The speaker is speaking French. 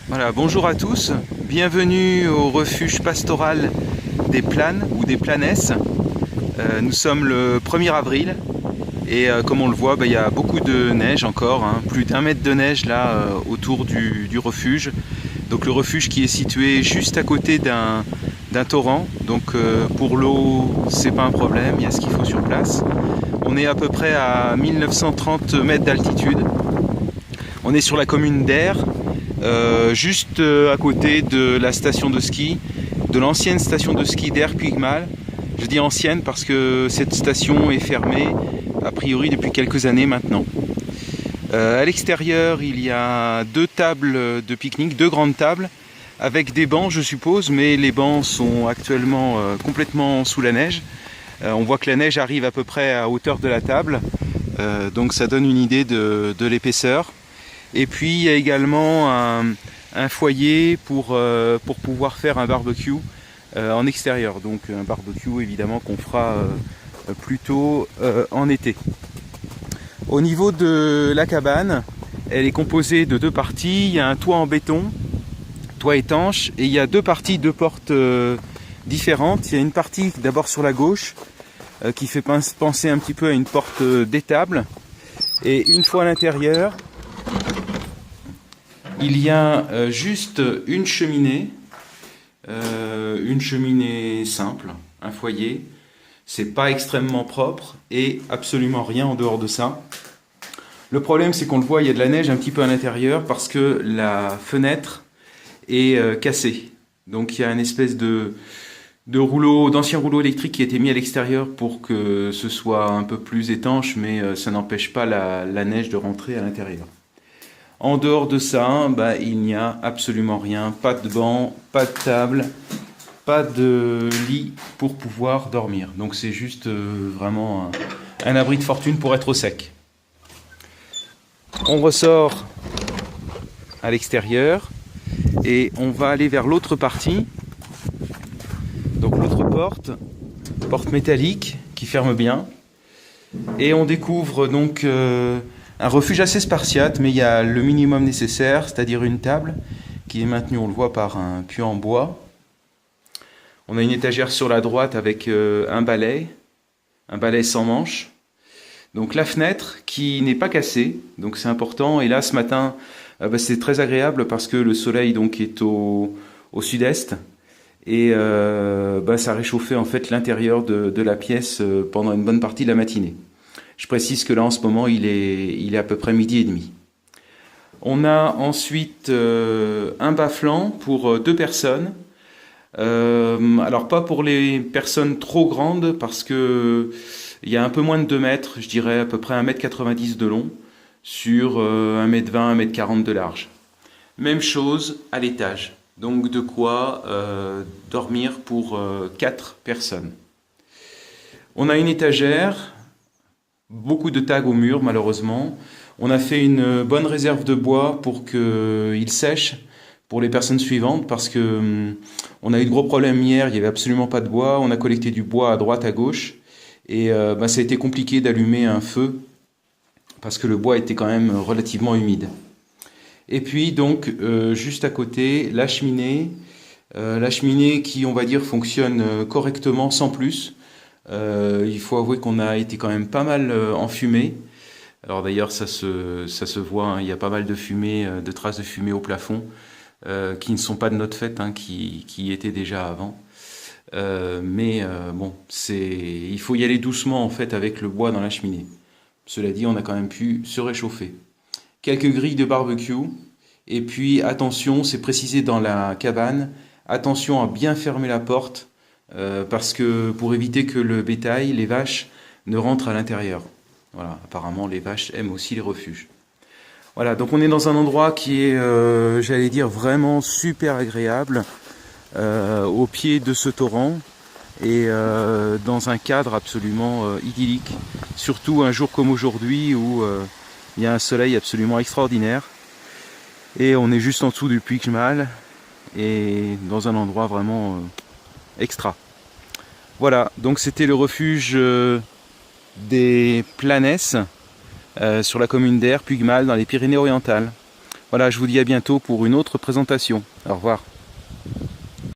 Voilà, bonjour à tous, bienvenue au refuge pastoral des Planes ou des Planesses. Nous sommes le 1er avril et comme on le voit, il y a beaucoup de neige encore, hein, plus d'1 mètre de neige là autour du refuge. Donc le refuge qui est situé juste à côté d'un torrent, donc pour l'eau c'est pas un problème, il y a ce qu'il faut sur place. On est à peu près à 1930 mètres d'altitude. On est sur la commune d'Aire, juste à côté de la station de ski, de l'ancienne station de ski d'Aire-Puigmal. Je dis ancienne parce que cette station est fermée, a priori depuis quelques années maintenant. À l'extérieur, il y a 2 tables de pique-nique, 2 grandes tables, avec des bancs je suppose, mais les bancs sont actuellement complètement sous la neige. On voit que la neige arrive à peu près à hauteur de la table, donc ça donne une idée de l'épaisseur. Et puis il y a également un foyer pour pouvoir faire un barbecue en extérieur. Donc un barbecue évidemment qu'on fera plutôt en été. Au niveau de la cabane, elle est composée de 2 parties. Il y a un toit en béton, toit étanche, et il y a 2 parties, 2 portes différentes. Il y a une partie d'abord sur la gauche qui fait penser un petit peu à une porte d'étable. Et une fois à l'intérieur, il y a juste une cheminée simple, un foyer. C'est pas extrêmement propre et absolument rien en dehors de ça. Le problème, c'est qu'on le voit, il y a de la neige un petit peu à l'intérieur parce que la fenêtre est cassée. Donc il y a une espèce d'ancien rouleau électrique qui a été mis à l'extérieur pour que ce soit un peu plus étanche, mais ça n'empêche pas la neige de rentrer à l'intérieur. En dehors de ça, il n'y a absolument rien, pas de banc, pas de table, pas de lit pour pouvoir dormir. Donc c'est juste vraiment un abri de fortune pour être au sec. On ressort à l'extérieur et on va aller vers l'autre partie. Donc l'autre porte métallique qui ferme bien. Et on découvre donc un refuge assez spartiate, mais il y a le minimum nécessaire, c'est-à-dire une table qui est maintenue, on le voit, par un puits en bois. On a une étagère sur la droite avec un balai sans manche. Donc la fenêtre qui n'est pas cassée, donc c'est important. Et là ce matin, c'est très agréable parce que le soleil donc est au sud-est et ça réchauffait en fait l'intérieur de la pièce pendant une bonne partie de la matinée. Je précise que là en ce moment il est à peu près 12h30. On a ensuite un bas-flanc pour 2 personnes. Alors pas pour les personnes trop grandes parce que il y a un peu moins de 2 mètres, je dirais à peu près 1,90 m de long sur 1,20 m, 1,40 m de large. Même chose à l'étage, donc de quoi dormir pour 4 personnes. On a une étagère, beaucoup de tags au mur malheureusement. On a fait une bonne réserve de bois pour qu'il sèche pour les personnes suivantes parce que on a eu de gros problèmes hier, il n'y avait absolument pas de bois. On a collecté du bois à droite, à gauche et ça a été compliqué d'allumer un feu parce que le bois était quand même relativement humide. Et puis donc juste à côté, la cheminée qui on va dire fonctionne correctement sans plus. Il faut avouer qu'on a été quand même pas mal enfumé. Alors d'ailleurs ça se voit, hein, il y a pas mal de fumée, de traces de fumée au plafond qui ne sont pas de notre fait, hein, qui étaient déjà avant. Bon, il faut y aller doucement en fait avec le bois dans la cheminée. Cela dit, on a quand même pu se réchauffer. Quelques grilles de barbecue. Et puis attention, c'est précisé dans la cabane, attention à bien fermer la porte parce que pour éviter que le bétail, les vaches, ne rentrent à l'intérieur. Voilà, apparemment les vaches aiment aussi les refuges. Voilà, donc on est dans un endroit qui est, j'allais dire, vraiment super agréable, au pied de ce torrent et dans un cadre absolument idyllique. Surtout un jour comme aujourd'hui où il y a un soleil absolument extraordinaire. Et on est juste en dessous du Puigmal et dans un endroit vraiment extra. Voilà, donc c'était le refuge des Planesses sur la commune d'Aire, Puigmal, dans les Pyrénées-Orientales. Voilà. Voilà, je vous dis à bientôt pour une autre présentation. Au revoir.